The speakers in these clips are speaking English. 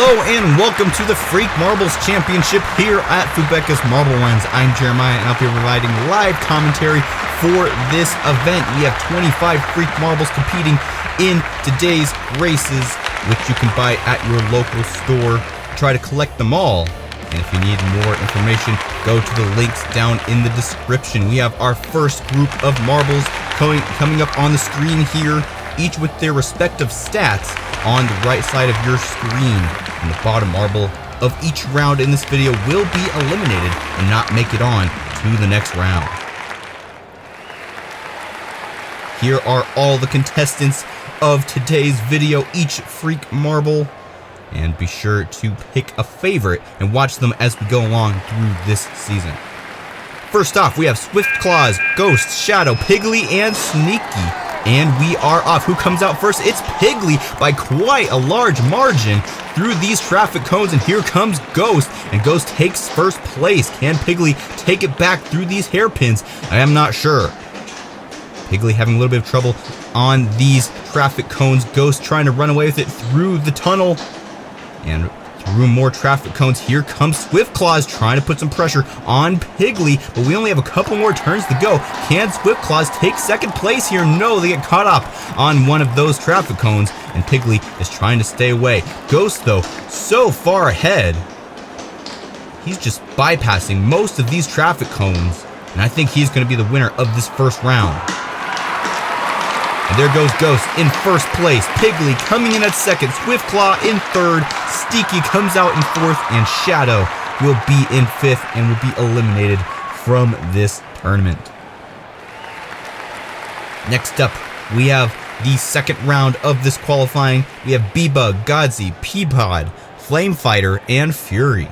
Hello and welcome to the Freak Marbles Championship here at Fubeca's Marble Runs. I'm Jeremiah and I'll be providing live commentary for this event. We have 25 Freak Marbles competing in today's races, which you can buy at your local store. Try to collect them all. And if you need more information, go to the links down in the description. We have our first group of marbles coming up on the screen here, each with their respective stats on the right side of your screen. And the bottom marble of each round in this video will be eliminated and not make it on to the next round. Here are all the contestants of today's video, each freak marble. And be sure to pick a favorite and watch them as we go along through this season. First off, we have Swift Claws, Ghost, Shadow, Piggly, and Sneaky. And we are off. Who comes out first? It's Piggly by quite a large margin through these traffic cones. And here comes Ghost. And Ghost takes first place. Can Piggly take it back through these hairpins? I am not sure. Piggly having a little bit of trouble on these traffic cones. Ghost trying to run away with it through the tunnel. And through more traffic cones, here comes Swift Claws trying to put some pressure on Piggly, but we only have a couple more turns to go. Can Swift Claws take second place here? No, they get caught up on one of those traffic cones, and Piggly is trying to stay away. Ghost, though, so far ahead. He's just bypassing most of these traffic cones, and I think he's going to be the winner of this first round. And there goes Ghost in first place. Piggly coming in at second. Swift Claw in third. Sneaky comes out in fourth. And Shadow will be in fifth and will be eliminated from this tournament. Next up, we have the second round of this qualifying. We have B-Bug, Godsey, Peapod, Flame Fighter, and Fury.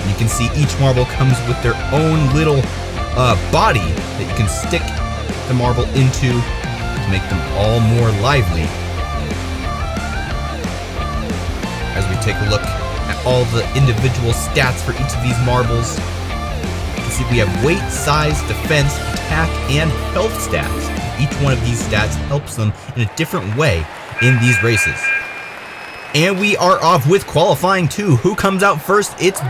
You can see each marble comes with their own little body that you can stick the marble into to make them all more lively. As we take a look at all the individual stats for each of these marbles, you can see we have weight, size, defense, attack, and health stats. Each one of these stats helps them in a different way in these races. And we are off with qualifying 2. Who comes out first? It's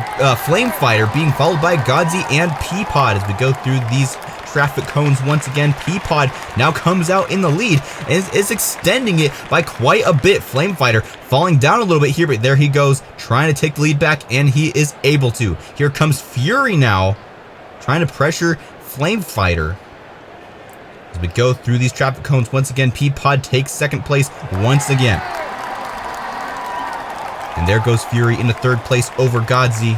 Flame Fighter being followed by Godsey and Peapod as we go through these traffic cones once again. Peapod now comes out in the lead and is extending it by quite a bit. Flame Fighter falling down a little bit here, but there he goes, trying to take the lead back, and he is able to. Here comes Fury now, trying to pressure Flame Fighter. As we go through these traffic cones once again, Peapod takes second place once again. And there goes Fury into third place over Godsey.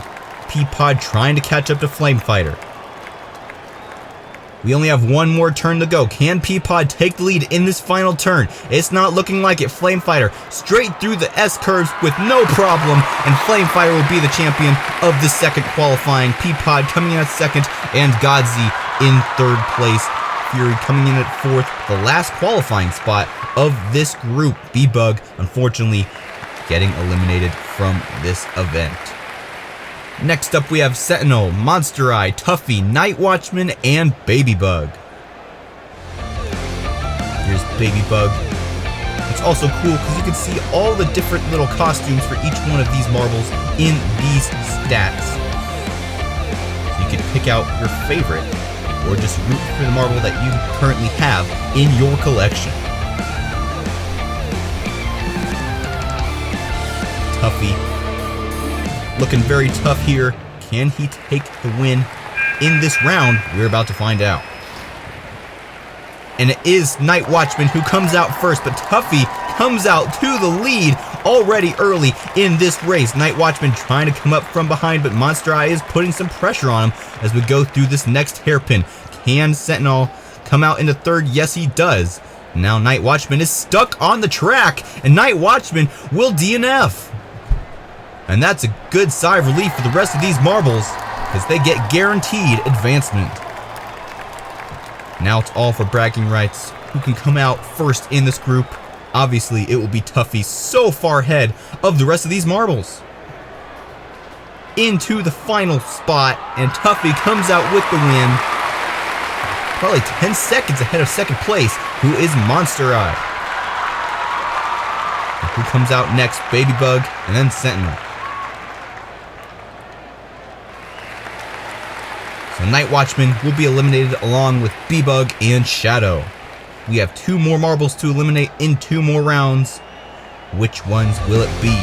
Peapod trying to catch up to Flame Fighter. We only have one more turn to go. Can Peapod take the lead in this final turn? It's not looking like it. Flame Fighter straight through the S-curves with no problem, and Flame Fighter will be the champion of the second qualifying. Peapod coming in at second, and Godsey in third place. Fury coming in at fourth, the last qualifying spot of this group. B-Bug, unfortunately, getting eliminated from this event. Next up, we have Sentinel, Monster Eye, Tuffy, Night Watchman, and Baby Bug. Here's Baby Bug. It's also cool because you can see all the different little costumes for each one of these marbles in these stats. So you can pick out your favorite or just root for the marble that you currently have in your collection. Tuffy looking very tough here. Can he take the win in this round? We're about to find out. And it is Night Watchman who comes out first, but Tuffy comes out to the lead already early in this race. Night Watchman trying to come up from behind, but Monster Eye is putting some pressure on him as we go through this next hairpin. Can Sentinel come out into third? Yes, he does. Now Night Watchman is stuck on the track, and Night Watchman will DNF. And that's a good sigh of relief for the rest of these marbles, because they get guaranteed advancement. Now it's all for bragging rights. Who can come out first in this group? Obviously, it will be Tuffy, so far ahead of the rest of these marbles. Into the final spot, and Tuffy comes out with the win. Probably 10 seconds ahead of second place, who is Monster Eye. Who comes out next? Baby Bug and then Sentinel. So Night Watchman will be eliminated along with B-Bug and Shadow. We have 2 more marbles to eliminate in 2 more rounds. Which ones will it be?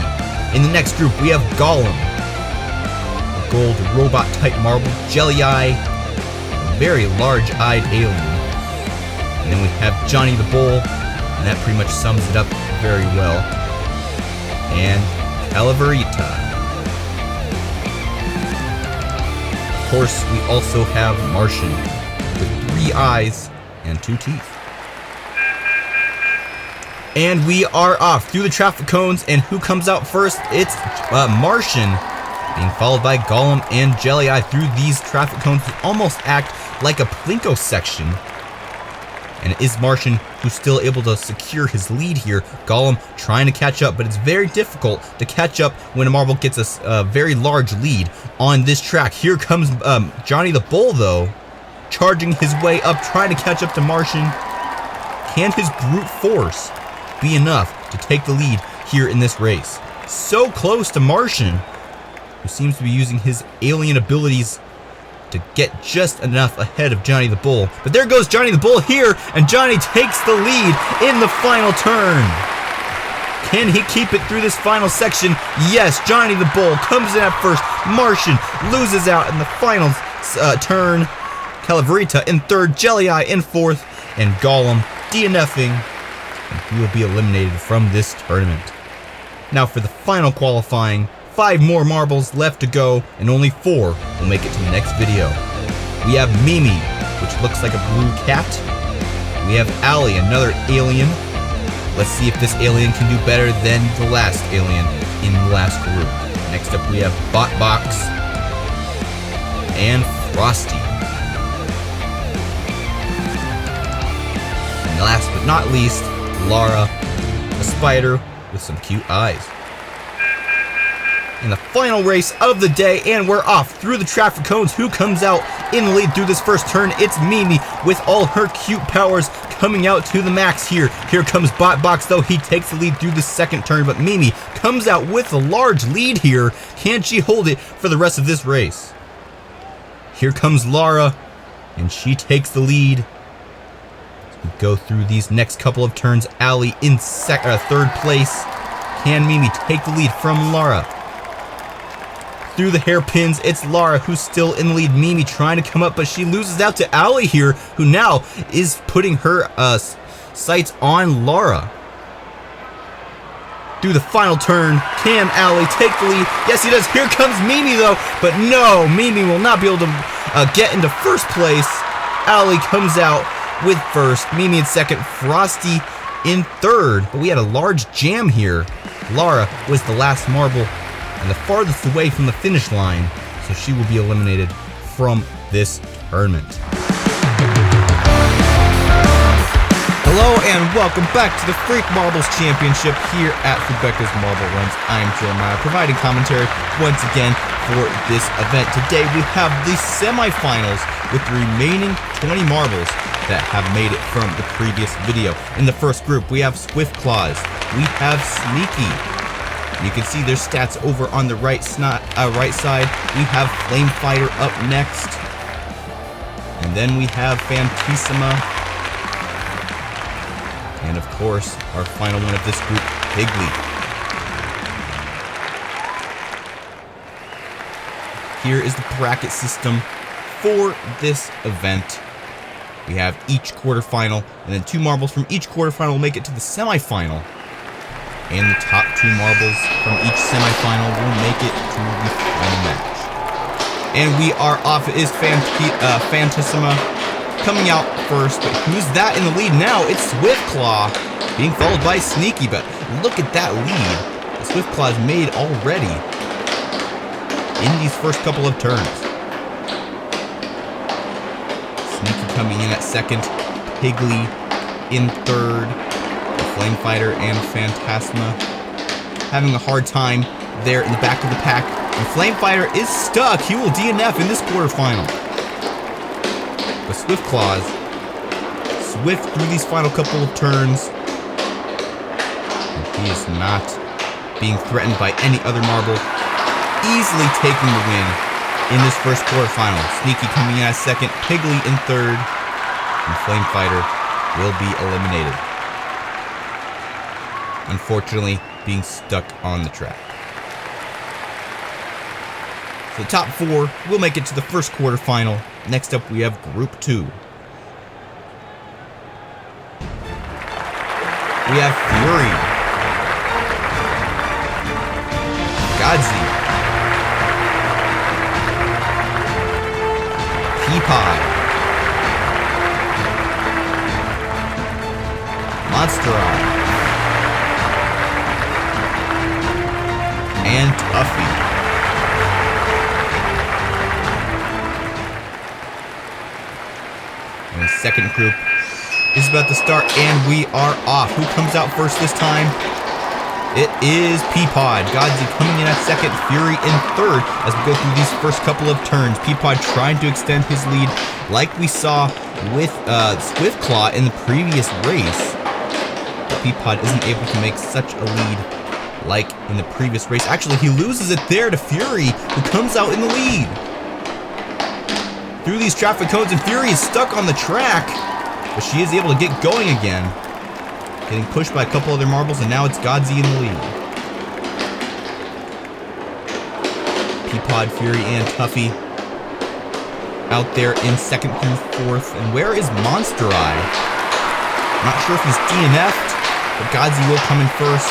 In the next group, we have Golem, a gold robot-type marble, Jelly Eye, a very large-eyed alien. And then we have Johnny the Bull, and that pretty much sums it up very well. And Calaverita. Of course, we also have Martian, with 3 eyes and 2 teeth. And we are off through the traffic cones, and who comes out first? It's Martian, being followed by Golem and Jelly Eye through these traffic cones that almost act like a Plinko section. And it is Martian who's still able to secure his lead here. Golem trying to catch up, but it's very difficult to catch up when a marble gets a very large lead on this track. Here comes Johnny the Bull, though, charging his way up, trying to catch up to Martian. Can his brute force be enough to take the lead here in this race? So close to Martian, who seems to be using his alien abilities to get just enough ahead of Johnny the Bull. But there goes Johnny the Bull here, and Johnny takes the lead in the final turn. Can he keep it through this final section? Yes, Johnny the Bull comes in at first. Martian loses out in the final turn. Calaverita in third, Jelly Eye in fourth, and Golem DNFing. And he will be eliminated from this tournament. Now for the final qualifying, 5 more marbles left to go, and only 4 will make it to the next video. We have Mimi, which looks like a blue cat. We have Ali, another alien. Let's see if this alien can do better than the last alien in the last group. Next up we have Botbox and Frosty. And last but not least, Lara, a spider with some cute eyes. In the final race of the day, and we're off through the traffic cones. Who comes out in the lead through this first turn? It's Mimi with all her cute powers coming out to the max here. Here comes Botbox, though. He takes the lead through the second turn, but Mimi comes out with a large lead here. Can she hold it for the rest of this race? Here comes Lara, and she takes the lead. We go through these next couple of turns. Ali in third place. Can Mimi take the lead from Lara? Through the hairpins, it's Lara who's still in the lead. Mimi trying to come up, but she loses out to Ali here, who now is putting her sights on Lara. Through the final turn, can Ali take the lead? Yes, he does. Here comes Mimi, though, but no, Mimi will not be able to get into first place. Ali comes out with first, Mimi in second, Frosty in third, but we had a large jam here. Lara was the last marble and the farthest away from the finish line, so she will be eliminated from this tournament. Hello and welcome back to the Freak Marbles Championship here at Fubeca's Marble Runs. I'm Jeremiah, providing commentary once again for this event. Today we have the semifinals with the remaining 20 marbles that have made it from the previous video. In the first group, we have Swift Claws, we have Sneaky. You can see their stats over on the right side. We have Flame Fighter up next, and then we have Fantissima, and of course, our final one of this group, Higley. Here is the bracket system for this event. We have each quarterfinal, and then 2 marbles from each quarterfinal will make it to the semifinal. And the top 2 marbles from each semifinal will make it to the final match. And we are off. It is Fantissima coming out first, but who's that in the lead now? It's Swiftclaw being followed by Sneaky, but look at that lead the Swiftclaw's made already in these first couple of turns. Sneaky coming in at second, Higley in third, Flame Fighter and Phantasma having a hard time there in the back of the pack. And Flame Fighter is stuck. He will DNF in this quarterfinal. The Swift Claws swift through these final couple of turns. And He is not being threatened by any other marble. Easily taking the win in this first quarterfinal. Sneaky coming in at second, Piggly in third, and Flame Fighter will be eliminated. Unfortunately, being stuck on the track. So the top 4 will make it to the first quarterfinal. Next up, we have Group 2. We have Fury, Godzi, Peapod, Monsterai, and Tuffy. And the second group is about to start, and we are off. Who comes out first this time? It is Peapod. Godzi coming in at second, Fury in third as we go through these first couple of turns. Peapod trying to extend his lead like we saw with Swiftclaw in the previous race. But Peapod isn't able to make such a lead like in the previous race. Actually, he loses it there to Fury, who comes out in the lead. Through these traffic cones, and Fury is stuck on the track, but she is able to get going again. Getting pushed by a couple other marbles, and now it's Godzi in the lead. Peapod, Fury, and Tuffy out there in second through fourth. And where is Monsterai? Not sure if he's DNF'd, but Godzi will come in first.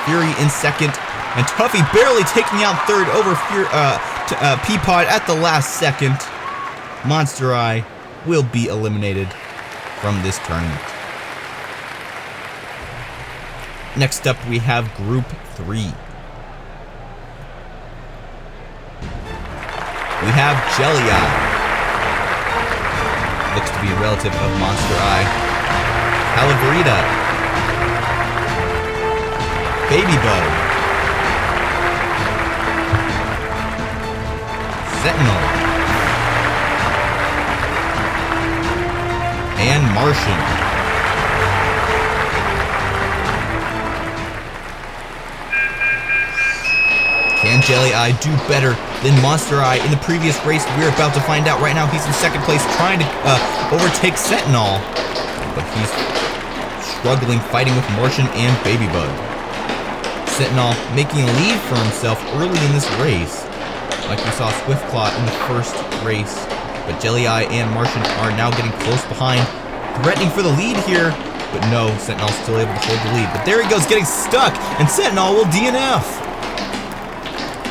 Fury in second, and Tuffy barely taking out third over Peapod at the last second. Monsterai will be eliminated from this tournament. Next up, we have Group 3. We have Jelly-Eye. Looks to be a relative of Monsterai. Calaverita. Babybug. Sentinel. And Martian. Can Jelly-Eye do better than Monsterai in the previous race? We're about to find out right now. He's in second place trying to overtake Sentinel, but he's struggling fighting with Martian and Babybug. Sentinel making a lead for himself early in this race, like we saw Swiftclaw in the first race, but Jelly-Eye and Martian are now getting close behind, threatening for the lead here, but no, Sentinel's still able to hold the lead. But there he goes, getting stuck, and Sentinel will DNF.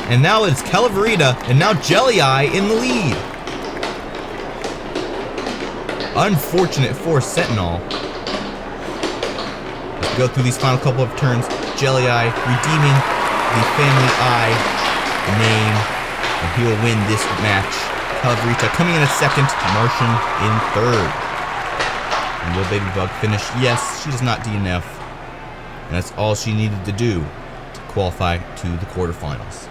And now it's Calaverita, and now Jelly-Eye in the lead. Unfortunate for Sentinel. As we go through these final couple of turns, Jelly-Eye redeeming the Family Eye name, and he will win this match. Calaverita coming in at second, Martian in third. And will Babybug finish? Yes, she does not DNF. And that's all she needed to do to qualify to the quarterfinals.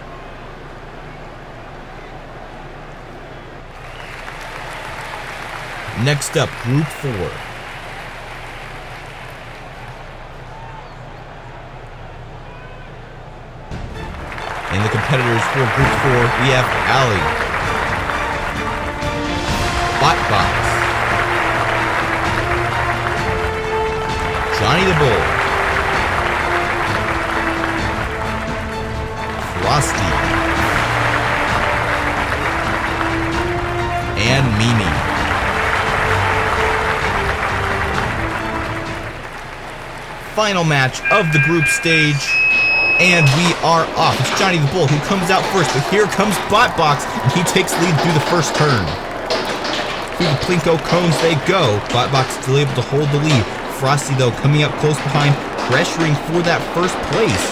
Next up, Group 4. In the competitors for Group 4, we have Allie, Botbox, Johnny the Bull, Frosty, and Mimi. Final match of the group stage, and we are off. It's Johnny the Bull who comes out first, but here comes Botbox, and he takes lead through the first turn. Through the Plinko cones they go. Botbox still able to hold the lead. Frosty, though, coming up close behind, pressuring for that first place.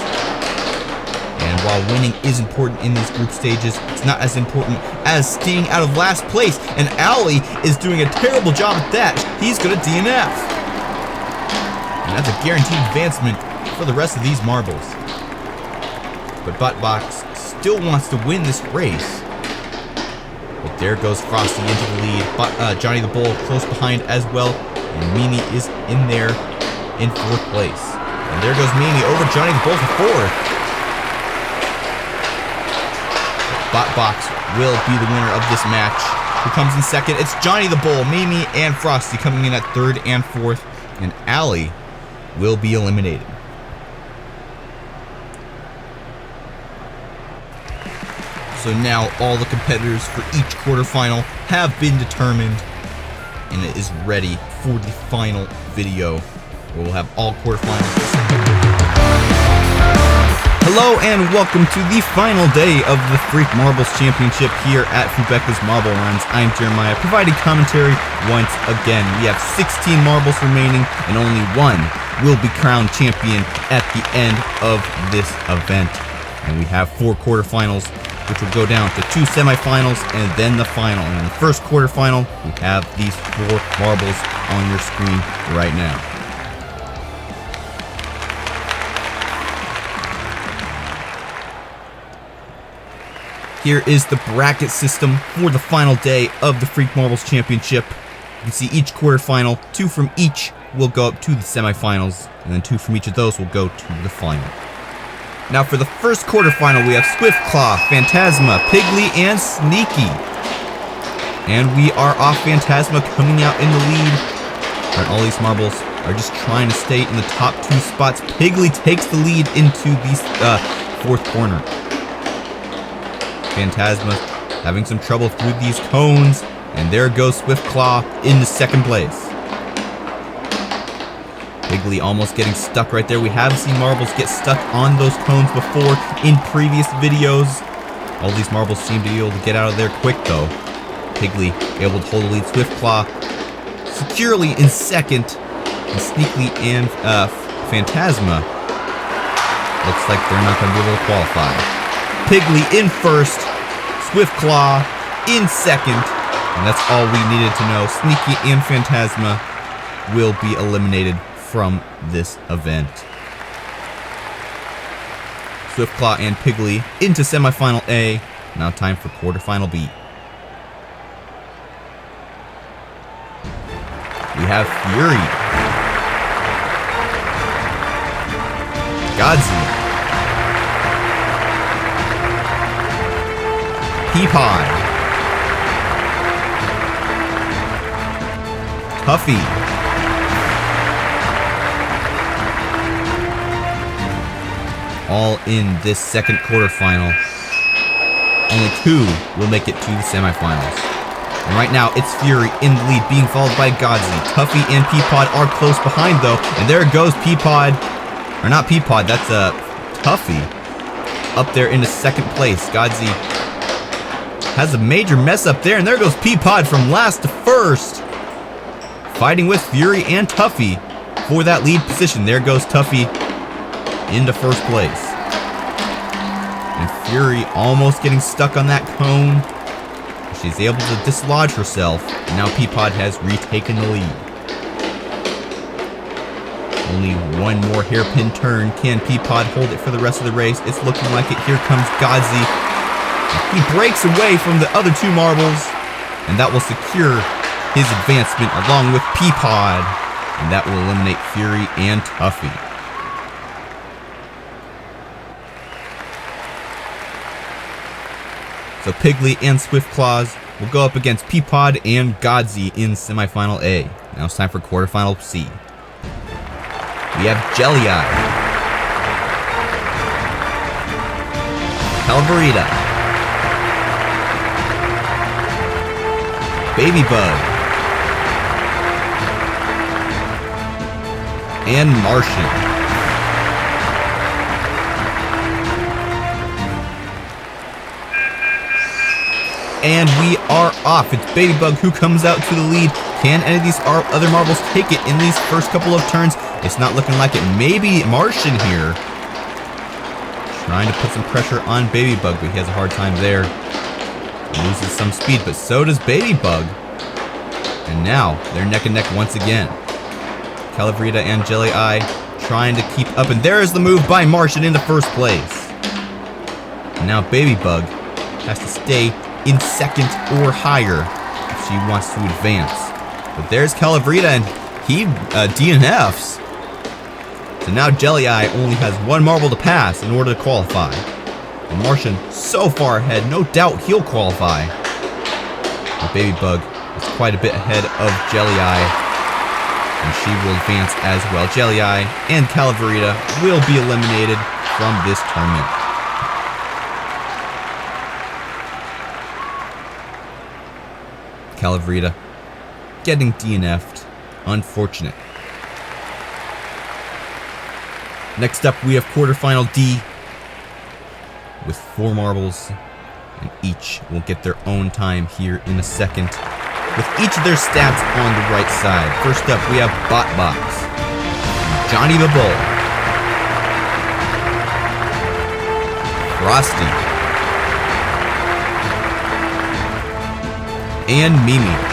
And while winning is important in these group stages, it's not as important as staying out of last place, and Owlie is doing a terrible job at that. He's going to DNF. And that's a guaranteed advancement for the rest of these marbles. But Botbox still wants to win this race. But there goes Frosty into the lead. Johnny the Bull close behind as well. And Mimi is in there in fourth place. And there goes Mimi over Johnny the Bull for fourth. Bot Box will be the winner of this match. Who comes in second? It's Johnny the Bull, Mimi, and Frosty coming in at third and fourth. And Allie will be eliminated. So now all the competitors for each quarterfinal have been determined, and it is ready for the final video, where we'll have all quarterfinals. Hello and welcome to the final day of the Freak Marbles Championship here at Fubeca's Marble Runs. I'm Jeremiah, providing commentary once again. We have 16 marbles remaining, and only one will be crowned champion at the end of this event. And we have 4 quarterfinals, which will go down to 2 semifinals and then the final. And in the first quarterfinal, we have these 4 marbles on your screen right now. Here is the bracket system for the final day of the Freak Marbles Championship. You can see each quarterfinal, 2 from each will go up to the semifinals, and then 2 from each of those will go to the final. Now for the first quarterfinal, we have Swiftclaw, Phantasma, Piggly, and Sneaky. And we are off Phantasma coming out in the lead. And all these marbles are just trying to stay in the top 2 spots. Piggly takes the lead into the 4th corner. Phantasma having some trouble through these cones, and there goes Swiftclaw into 2nd place. Piggly almost getting stuck right there. We have seen marbles get stuck on those cones before in previous videos. All these marbles seem to be able to get out of there quick though. Piggly able to hold the lead. Swiftclaw securely in 2nd, and Sneaky and Phantasma looks like they're not going to be able to qualify. Piggly in 1st, Swiftclaw in 2nd, and that's all we needed to know. Sneaky and Phantasma will be eliminated from this event. Swiftclaw and Piggly into semifinal A. Now time for quarterfinal B. We have Fury, Godsey, Peapod, Tuffy, all in this 2nd quarterfinal. Only 2 will make it to the semifinals. And right now, it's Fury in the lead, being followed by Godsey. Tuffy and Peapod are close behind though, and there goes Peapod, or not Peapod, that's Tuffy, up there into 2nd place. Godsey has a major mess up there, and there goes Peapod from last to 1st, fighting with Fury and Tuffy for that lead position. There goes Tuffy into 1st place. And Fury almost getting stuck on that cone. She's able to dislodge herself, and now Peapod has retaken the lead. Only one more hairpin turn. Can Peapod hold it for the rest of the race? It's looking like it. Here comes Godsey. He breaks away from the other 2 marbles, and that will secure his advancement along with Peapod, and that will eliminate Fury and Tuffy. So Piggly and Swiftclaws will go up against Peapod and Godsey in semifinal A. Now it's time for quarterfinal C. We have Jelly Eye, Calvarita, Baby Bug, and Martian. And we are off. It's Baby Bug who comes out to the lead. Can any of these other marbles take it in these first couple of turns? It's not looking like it. Maybe Martian here, trying to put some pressure on Baby Bug, but he has a hard time there. He loses some speed, but so does Baby Bug. And now they're neck and neck once again. Calavrita and Jelly Eye trying to keep up, and there is the move by Martian into 1st place. And now Baby Bug has to stay in 2nd or higher if she wants to advance. But there's Calavrita, and he DNFs. So So now Jelly Eye only has one marble to pass in order to qualify. And Martian so far ahead, no doubt he'll qualify. But Baby Bug is quite a bit ahead of Jelly Eye, and she will advance as well. Jelly Eye and Calaverita will be eliminated from this tournament. Calaverita getting DNF'd. Unfortunate. Next up, we have quarterfinal D with 4 marbles, and each will get their own time here in a second, with each of their stats on the right side. First up, we have Botbox, Johnny the Bull, Frosty, and Mimi.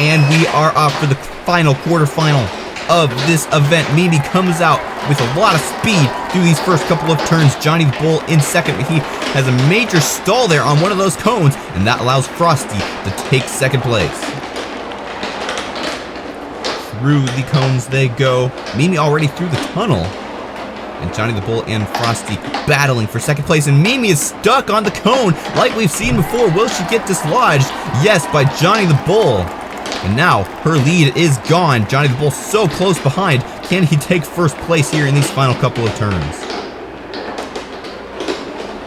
And we are off for the final quarterfinal of this event. Mimi comes out with a lot of speed through these first couple of turns. Johnny the Bull in second, but he has a major stall there on one of those cones, and that allows Frosty to take second place. Through the cones they go. Mimi already through the tunnel. And Johnny the Bull and Frosty battling for second place. And Mimi is stuck on the cone like we've seen before. Will she get dislodged? Yes, by Johnny the Bull. And now her lead is gone. Johnny the Bull so close behind. Can he take first place here in these final couple of turns?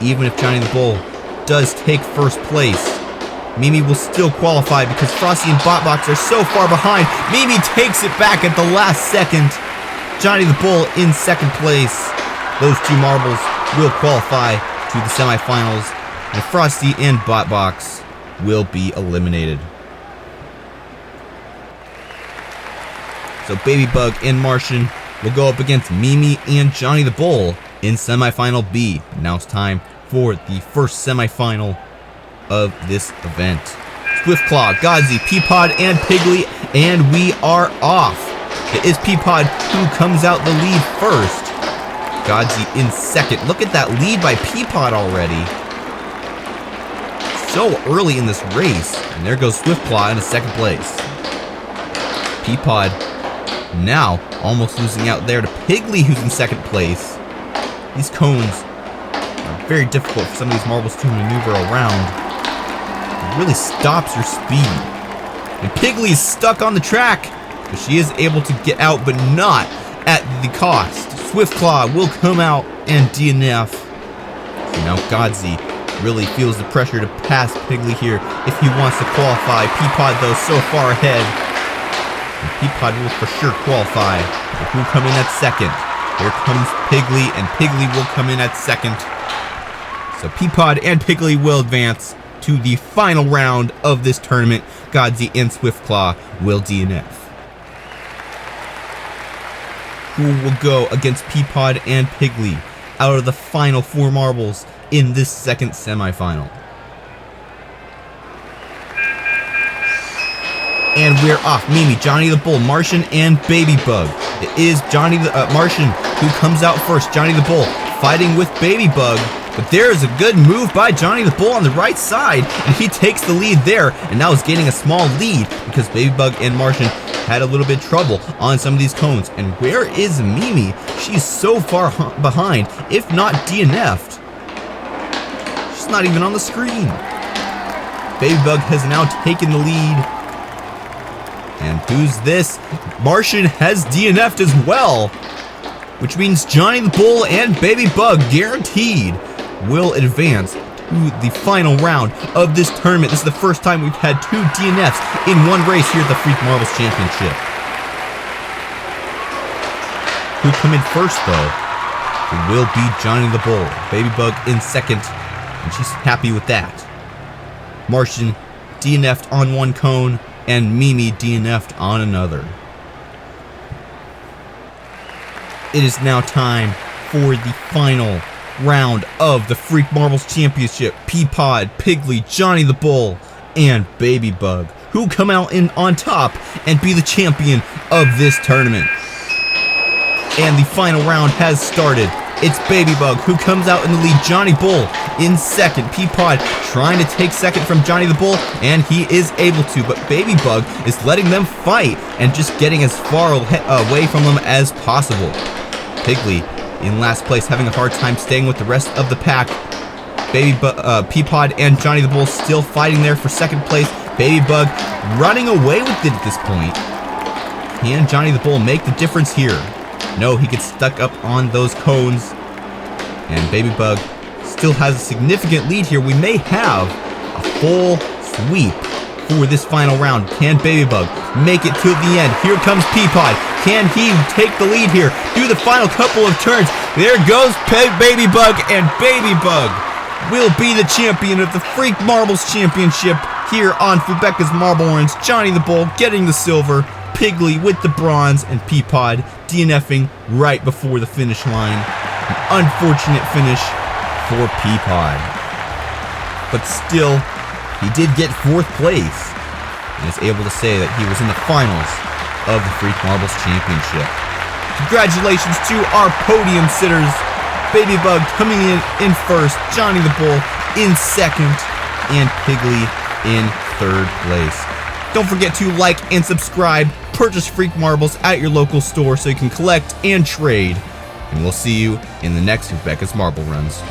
Even if Johnny the Bull does take first place, Mimi will still qualify because Frosty and Botbox are so far behind. Mimi takes it back at the last second. Johnny the Bull in second place. Those 2 marbles will qualify to the semifinals, and Frosty and Botbox will be eliminated. So Baby Bug and Martian will go up against Mimi and Johnny the Bull in semifinal B. Now it's time for the first semifinal of this event. Swiftclaw, Godsey, Peapod, and Piggly, and we are off. It is Peapod who comes out the lead first. Godsey in second. Look at that lead by Peapod already. So early in this race. And there goes Swiftclaw in second place. Peapod now almost losing out there to Piggly, who's in second place. These cones are very difficult for some of these marbles to maneuver around. It really stops your speed. And Piggly is stuck on the track, but she is able to get out, but not at the cost. Swiftclaw will come out and DNF. So now Godsey really feels the pressure to pass Piggly here if he wants to qualify. Peapod, though, so far ahead. And Peapod will for sure qualify. But who will come in at second? Here comes Piggly, and Piggly will come in at second. So Peapod and Piggly will advance to the final round of this tournament. Godsey and Swiftclaw will DNF. Who will go against Peapod and Piggly out of the final 4 marbles in this second semifinal? And we're off. Mimi, Johnny the Bull, Martian, and Baby Bug. It is Johnny the Martian who comes out first. Johnny the Bull fighting with Baby Bug. But there is a good move by Johnny the Bull on the right side, and he takes the lead there, and now is gaining a small lead because Baby Bug and Martian had a little bit of trouble on some of these cones. And where is Mimi? She's so far behind, if not DNF'd. She's not even on the screen. Baby Bug has now taken the lead. And who's this? Martian has DNF'd as well, which means Johnny the Bull and Baby Bug guaranteed will advance to the final round of this tournament. This is the first time we've had 2 DNFs in one race here at the Freak Marbles Championship. Who come in first, though? It will be Johnny the Bull. Baby Bug in second, and she's happy with that. Martian DNF'd on one cone, and Mimi DNF'd on another. It is now time for the final round of the Freak Marbles Championship. Peapod, Piggly, Johnny the Bull, and Baby Bug, who come out on top and be the champion of this tournament. And the final round has started. It's Baby Bug who comes out in the lead. Johnny Bull in second. Peapod trying to take second from Johnny the Bull, and he is able to, but Baby Bug is letting them fight and just getting as far away from them as possible. Piggly in last place, having a hard time staying with the rest of the pack. Peapod and Johnny the Bull still fighting there for second place. Baby Bug running away with it at this point. Can Johnny the Bull make the difference here? No, he gets stuck up on those cones. And Baby Bug still has a significant lead here. We may have a full sweep for this final round. Can Baby Bug make it to the end? Here comes Peapod. Can he take the lead here through the final couple of turns? There goes Baby Bug, and Baby Bug will be the champion of the Freak Marbles Championship here on Fubeca's Marble Orange. Johnny the Bull getting the silver, Piggly with the bronze, and Peapod DNFing right before the finish line. An unfortunate finish for Peapod. But still, he did get 4th place and is able to say that he was in the finals of the Freak Marbles Championship. Congratulations to our podium sitters. Baby Bug coming in first, Johnny the Bull in second, and Piggly in 3rd place. Don't forget to like and subscribe, purchase Freak Marbles at your local store so you can collect and trade, and we'll see you in the next Fubeca's Marble Runs.